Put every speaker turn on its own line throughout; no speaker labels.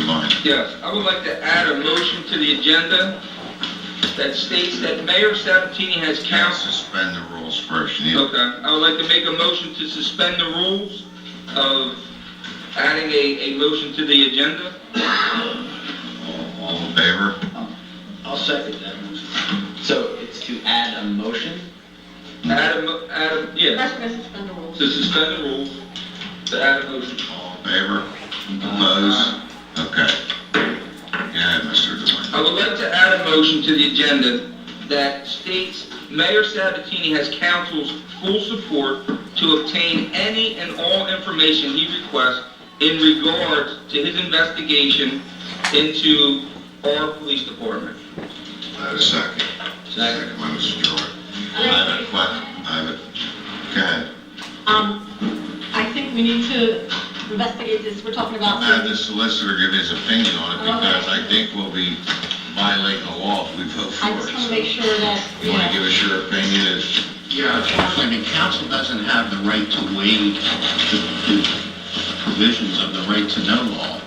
Devine.
Yes, I would like to add a motion to the agenda that states that Mayor Sabatini has counsel.
Suspend the rules first.
Okay, I would like to make a motion to suspend the rules of adding a motion to the agenda.
All in favor?
I'll second that motion. So it's to add a motion?
Yeah,
That's going to suspend the rules.
to suspend the rules, to add a motion.
All in favor? Opposed? Okay. Yeah, Mr. Devine.
I would like to add a motion to the agenda that states Mayor Sabatini has council's full support to obtain any and all information he requests in regards to his investigation into our police department.
I have a second. Second by Mr. Jordan. I have a question. Go ahead.
I think we need to investigate this. We're talking about.
Have the solicitor give his opinion on it because I think we'll be violating the law if we vote for
I
it.
just want to make sure that,
You want to give us your opinion?
Yeah, unfortunately, I mean, council doesn't have the right to waive the provisions of the right to know law.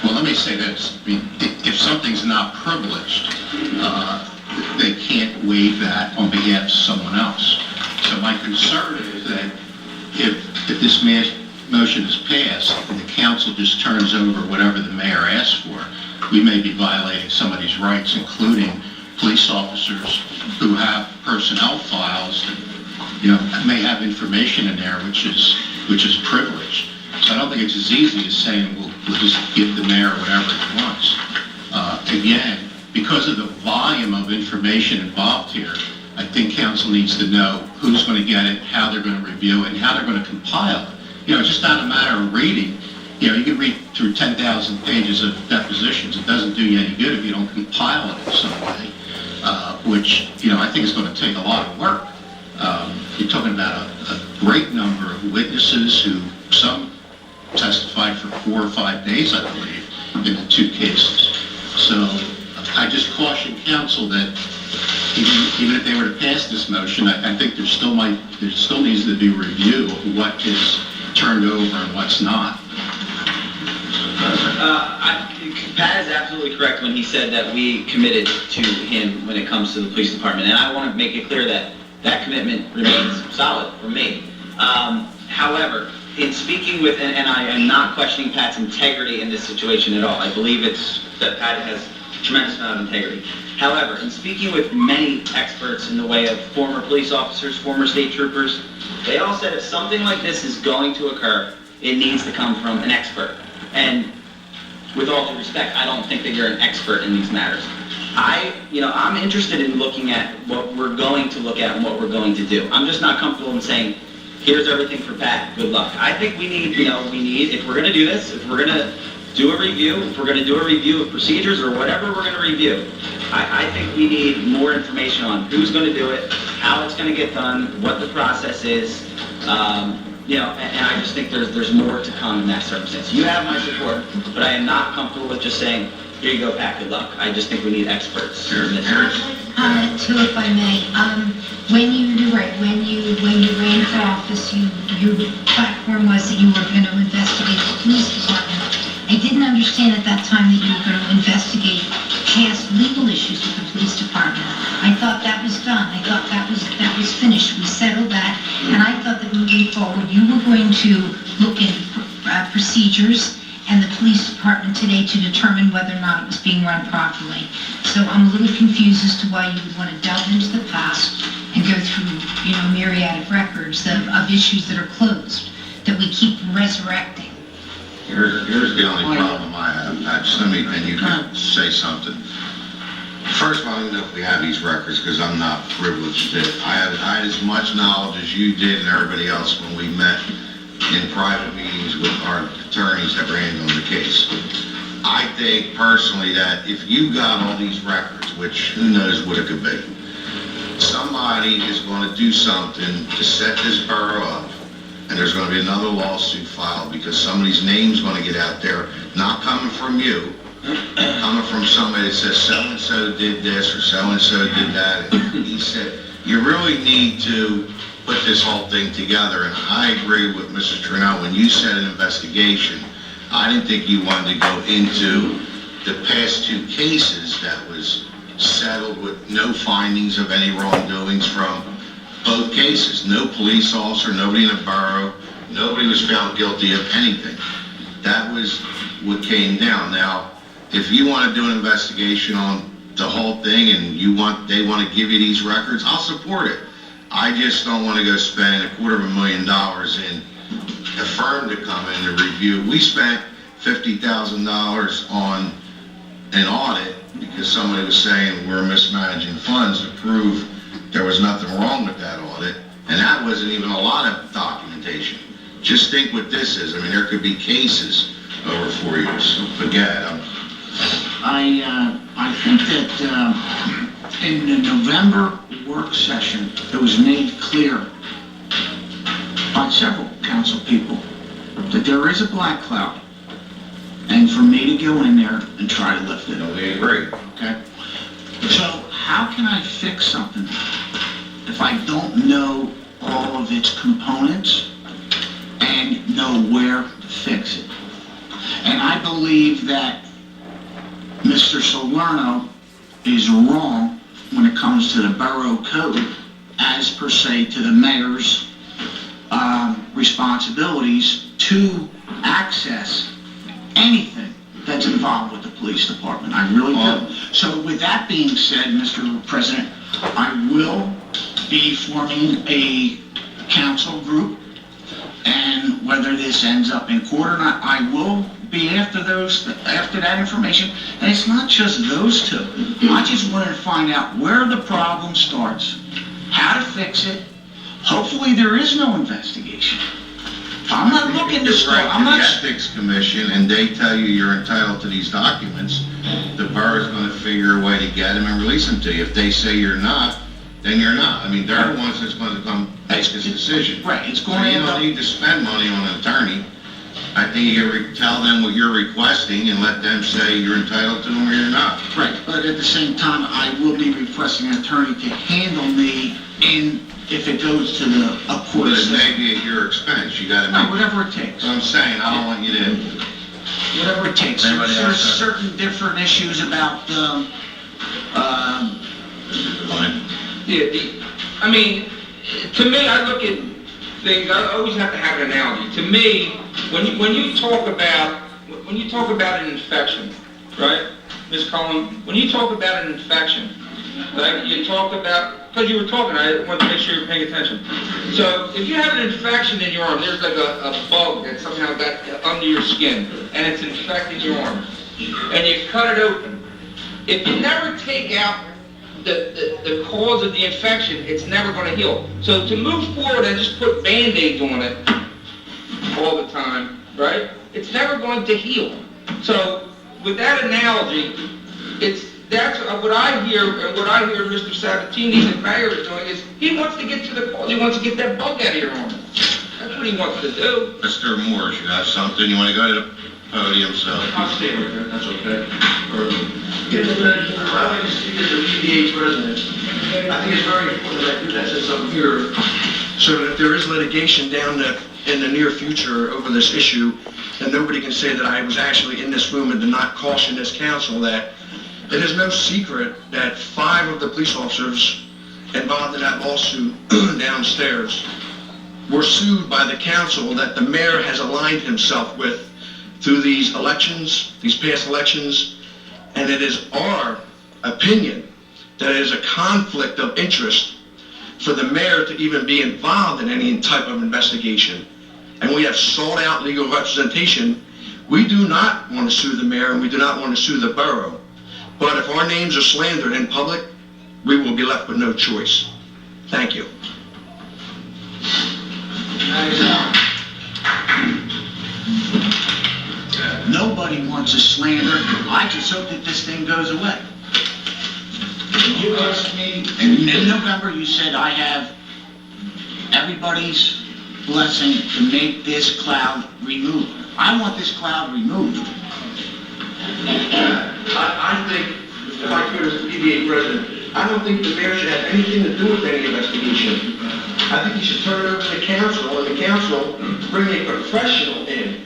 Well, let me say this, I mean, if something's not privileged, they can't waive that on behalf of someone else. So my concern is that if this motion is passed and the council just turns over whatever the mayor asks for, we may be violating somebody's rights, including police officers who have personnel files that, may have information in there which is privileged. So I don't think it's as easy as saying we'll just give the mayor whatever he wants. Again, because of the volume of information involved here, I think council needs to know who's going to get it, how they're going to review it, and how they're going to compile it. It's just not a matter of reading. You can read through 10,000 pages of depositions. It doesn't do you any good if you don't compile it in some way, which, I think is going to take a lot of work. You're talking about a great number of witnesses who some testified for 4 or 5 days, I believe, in the 2 cases. So I just caution council that even if they were to pass this motion, I think there still needs to be a review of what is turned over and what's not.
Pat is absolutely correct when he said that we committed to him when it comes to the police department, and I want to make it clear that that commitment remains solid for me. However, in speaking with, and I am not questioning Pat's integrity in this situation at all. I believe that Pat has a tremendous amount of integrity. However, in speaking with many experts in the way of former police officers, former state troopers, they all said if something like this is going to occur, it needs to come from an expert. And with all due respect, I don't think that you're an expert in these matters. I'm interested in looking at what we're going to look at and what we're going to do. I'm just not comfortable in saying, here's everything for Pat, good luck. I think we need, if we're going to do this, if we're going to do a review, if we're going to do a review of procedures or whatever we're going to review, I think we need more information on who's going to do it, how it's going to get done, what the process is, and I just think there's more to come in that circumstance. You have my support, but I am not comfortable with just saying, here you go, Pat, good luck. I just think we need experts in this.
Too, if I may, when you ran for office, your platform was that you were going to investigate the police department. I didn't understand at that time that you were going to investigate past legal issues with the police department. I thought that was done. I thought that was finished. We settled that, and I thought that moving forward, you were going to look into procedures and the police department today to determine whether or not it was being run properly. So I'm a little confused as to why you would want to delve into the past and go through, a myriad of records of issues that are closed, that we keep resurrecting.
Here's the only problem I have, and you can say something. First of all, I don't know if we have these records because I'm not privileged to. I had as much knowledge as you did and everybody else when we met in private meetings with our attorneys that were handling the case. I think personally that if you got all these records, which who knows what it could be, somebody is going to do something to set this borough up, and there's going to be another lawsuit filed because somebody's name's going to get out there, not coming from you, coming from somebody that says so-and-so did this or so-and-so did that. And he said, you really need to put this whole thing together, and I agree with Mrs. Trunell, when you said an investigation, I didn't think you wanted to go into the past two cases that was settled with no findings of any wrongdoings from both cases. No police officer, nobody in the borough, nobody was found guilty of anything. That was what came down. Now, if you want to do an investigation on the whole thing and they want to give you these records, I'll support it. I just don't want to go spend $250,000 in a firm to come in and review. We spent $50,000 on an audit because somebody was saying we're mismanaging funds to prove there was nothing wrong with that audit, and that wasn't even a lot of documentation. Just think what this is. I mean, there could be cases over 4 years. So forget it.
I think that in the November work session, it was made clear by several council people that there is a black cloud, and for me to go in there and try to lift it.
We agree.
Okay? So how can I fix something if I don't know all of its components and know where to fix it? And I believe that Mr. Salerno is wrong when it comes to the borough code as per se to the mayor's responsibilities to access anything that's involved with the police department. I really do. So with that being said, Mr. President, I will be forming a council group, and whether this ends up in court or not, I will be after that information. And it's not just those two. I just wanted to find out where the problem starts, how to fix it. Hopefully there is no investigation. I'm not looking to start, I'm not...
The Ethics Commission, and they tell you you're entitled to these documents, the borough's gonna figure a way to get them and release them to you. If they say you're not, then you're not. I mean, they're the ones that's gonna come make this decision.
Right, it's
So
going to
you
end
don't
up...
need to spend money on an attorney. I think you can tell them what you're requesting and let them say you're entitled to them or you're not.
Right, but at the same time, I will be requesting an attorney to handle me if it goes to a court.
But it may be at your expense. You gotta
No,
make...
whatever it takes.
So I'm saying, I don't want you to...
Whatever it takes.
Anybody
There's
else?
certain different issues about,
Yeah, I mean, to me, I look at things, I always have to have an analogy. To me, when you talk about an infection, right, Ms. Cullen, when you talk about an infection, right, you talk about, because you were talking, I wanted to make sure you're paying attention. So if you have an infection in your arm, there's like a bug that somehow got under your skin, and it's infecting your arm, and you cut it open. If you never take out the cause of the infection, it's never going to heal. So to move forward and just put Band-Aids on it all the time, right? It's never going to heal. So with that analogy, that's what I hear, and what I hear Mr. Sabatini, the mayor, is doing is he wants to get to the cause. He wants to get that bug out of your arm. That's what he wants to do.
Mr. Moore, you got something? You want to go to the podium, so...
I'll stay right there, that's okay. I'd like to speak as a PDA president. I think it's very important that I do that since I'm here, so that if there is litigation in the near future over this issue, then nobody can say that I was actually in this room and did not caution this council that it is no secret that 5 of the police officers involved in that lawsuit downstairs were sued by the council that the mayor has aligned himself with through these elections, these past elections, and it is our opinion that it is a conflict of interest for the mayor to even be involved in any type of investigation. And we have sought out legal representation. We do not want to sue the mayor, and we do not want to sue the borough. But if our names are slandered in public, we will be left with no choice. Thank you.
Nobody wants a slander. I just hope that this thing goes away. You asked me, in November, you said I have everybody's blessing to make this cloud removed. I want this cloud removed.
I think, if I could as a PDA president, I don't think the mayor should have anything to do with any investigation. I think you should turn it over to the council, and the council bring a professional in.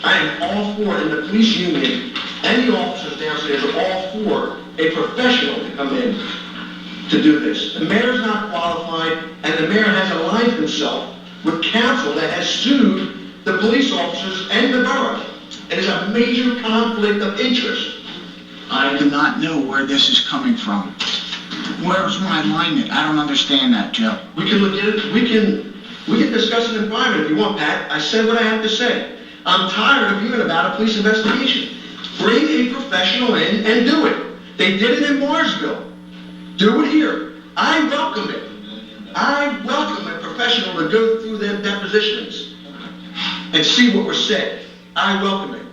I am all for it, and the police union and the officers downstairs are all for a professional to come in to do this. The mayor's not qualified, and the mayor has aligned himself with council that has sued the police officers and the borough. It is a major conflict of interest.
I do not know where this is coming from. Where's my alignment? I don't understand that, Joe.
We can look at it, we can discuss it in private if you want, Pat. I said what I have to say. I'm tired of hearing about a police investigation. Bring a professional in and do it. They did it in Marsville. Do it here. I welcome it. I welcome a professional to go through their depositions and see what was said. I welcome it.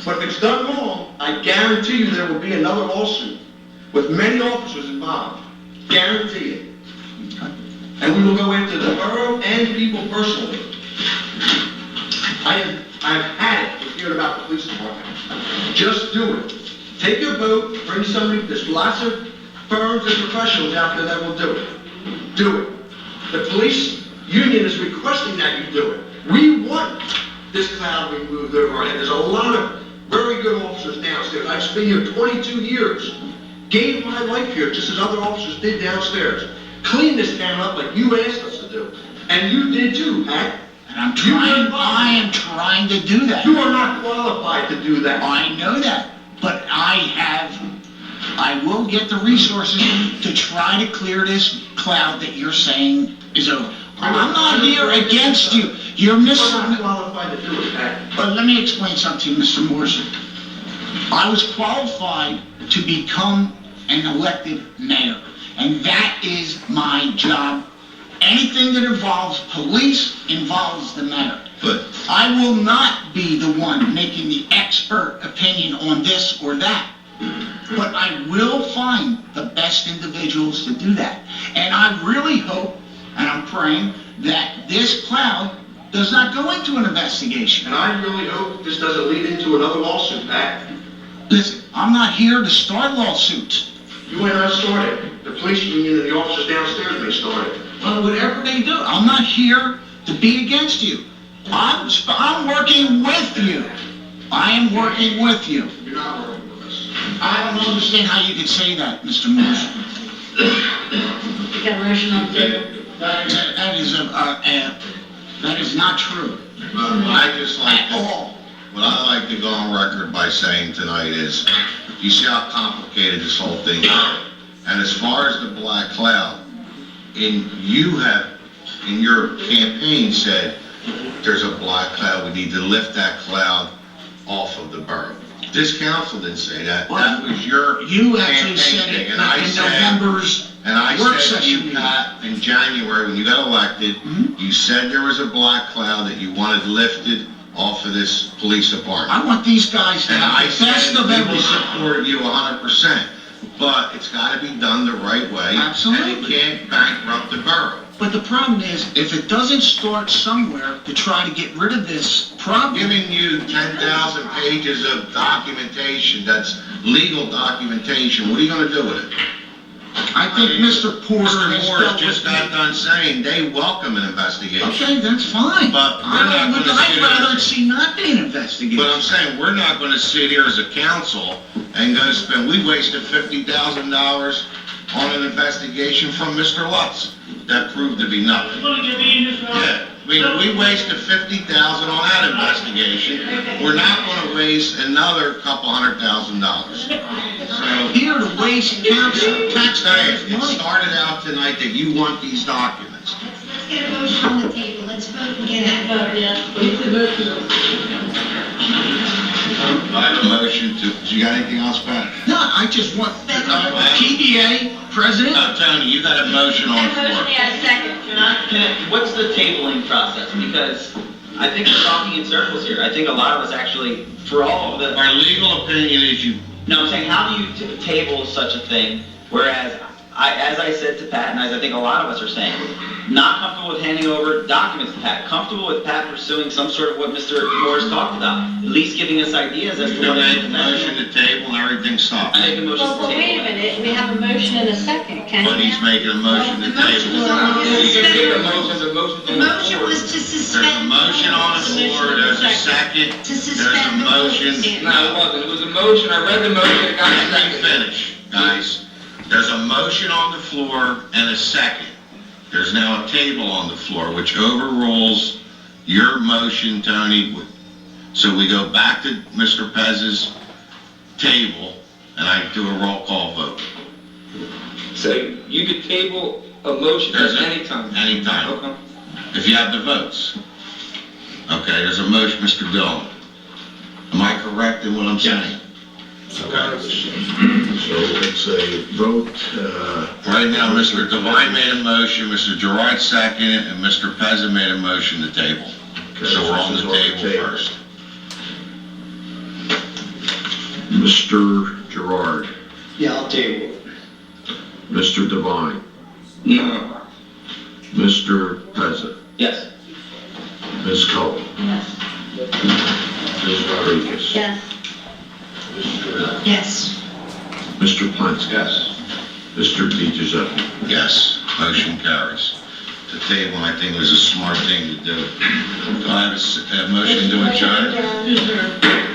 But if it's done wrong, I guarantee you there will be another lawsuit with many officers involved. Guarantee it. And we will go into the borough and people personally. I've had it with hearing about the police department. Just do it. Take your boat, bring somebody, there's lots of firms and professionals out there that will do it. Do it. The police union is requesting that you do it. We want this cloud removed over our head. There's a lot of very good officers downstairs. I've been here 22 years. Gave my life here just as other officers did downstairs. Clean this town up like you asked us to do. And you did too, Pat.
And I am trying to do that.
You are not qualified to do that.
I know that, but I will get the resources to try to clear this cloud that you're saying is over. I'm not here against you. You're
You
missing.
are not qualified to do it, Pat.
But let me explain something to you, Mr. Morrison. I was qualified to become an elected mayor, and that is my job. Anything that involves police involves the mayor.
But
I will not be the one making the expert opinion on this or that. But I will find the best individuals to do that. And I really hope, and I'm praying, that this cloud does not go into an investigation.
And I really hope this doesn't lead into another lawsuit, Pat.
Listen, I'm not here to start lawsuits.
You may not start it. The police union and the officers downstairs may start it.
Well, whatever they do, I'm not here to be against you. I'm working with you. I am working with you.
you're not working with us.
I don't understand how you could say that, Mr. Morrison.
You got a motion on the table?
That is not true.
I just like
At
to,
all.
what I like to go on record by saying tonight is, you see how complicated this whole thing is. And as far as the black cloud, you have, in your campaign said, there's a black cloud, we need to lift that cloud off of the borough. This council didn't say that, that was your
You actually
campaign
said
thing.
it
And I
in
said,
November's
and I
work
said to
session.
you, Pat, in January, when you got elected, you said there was a black cloud that you wanted lifted off of this police department.
I want these guys to
And I
have the best
said,
of
we will
everything.
support you 100%, but it's gotta be done the right way.
Absolutely.
And you can't bankrupt the borough.
But the problem is, if it doesn't start somewhere to try to get rid of this problem,
Giving you 10,000 pages of documentation, that's legal documentation, what are you gonna do with it?
I think Mr. Porter
Mr.
has
Morris
dealt
just
with
got
me.
done saying they welcome an investigation.
Okay, that's fine.
But we're not gonna
I'd
sit
rather
here-
see not be an investigation.
But I'm saying, we're not gonna sit here as a council and go spend, we wasted $50,000 on an investigation from Mr. Lutz. That proved to be nothing. Yeah, we wasted $50,000 on that investigation. We're not gonna waste another couple $100,000. So,
Here to waste council
saying,
taxpayers'
it
money.
started out tonight that you want these documents.
Let's get a motion on the table, let's vote and get it.
Vote, yes. We need to vote for this.
I have a motion to, do you got anything else, Pat?
No, I just want, PDA president,
Tony, you got a motion on the floor.
Second.
What's the tabling process? Because I think we're talking in circles here. I think a lot of us actually, for all of the,
Our legal opinion is you,
no, I'm saying, how do you table such a thing? Whereas as I said to Pat, and as I think a lot of us are saying, not comfortable with handing over documents to Pat, comfortable with Pat pursuing some sort of what Mr. Morris talked about, at least giving us ideas as to
You
what
make a motion to table and everything stops.
I make a motion
Well,
to
wait a
table.
minute, we have a motion and a second, can
But
you?
he's making a motion to
Well, the motion
table.
was-
You can make a motion, the motion's
The
on the
motion
floor.
was to
There's a
suspend.
motion on the floor, there's a second,
To
there's a
suspend the
motion.
rules.
No, it wasn't. It was a motion. I read the motion. It got
Let me
seconded.
finish, guys. There's a motion on the floor and a second. There's now a table on the floor, which overrules your motion, Tony. So we go back to Mr. Pez's table, and I do a roll call vote.
So you could table a motion at any time.
Anytime,
Okay.
if you have the votes. Okay, there's a motion, Mr. Dillon. Am I correct in what I'm saying? Okay.
So it's a vote,
Right now, Mr. Devine made a motion, Mr. Gerard seconded, and Mr. Pezza made a motion to table. So we're on the table first.
Mr. Gerard,
Yeah, I'll table.
Mr. Devine,
No.
Mr. Pezza,
Yes.
Ms. Cullen,
Yes.
Ms. Rodriguez.
Yes.
Yes.
Mr. Plansky.
Yes.
Mr. Di Giuseppe.
Yes, motion carries. The table, I think, was a smart thing to do. Do I have a motion to adjourn?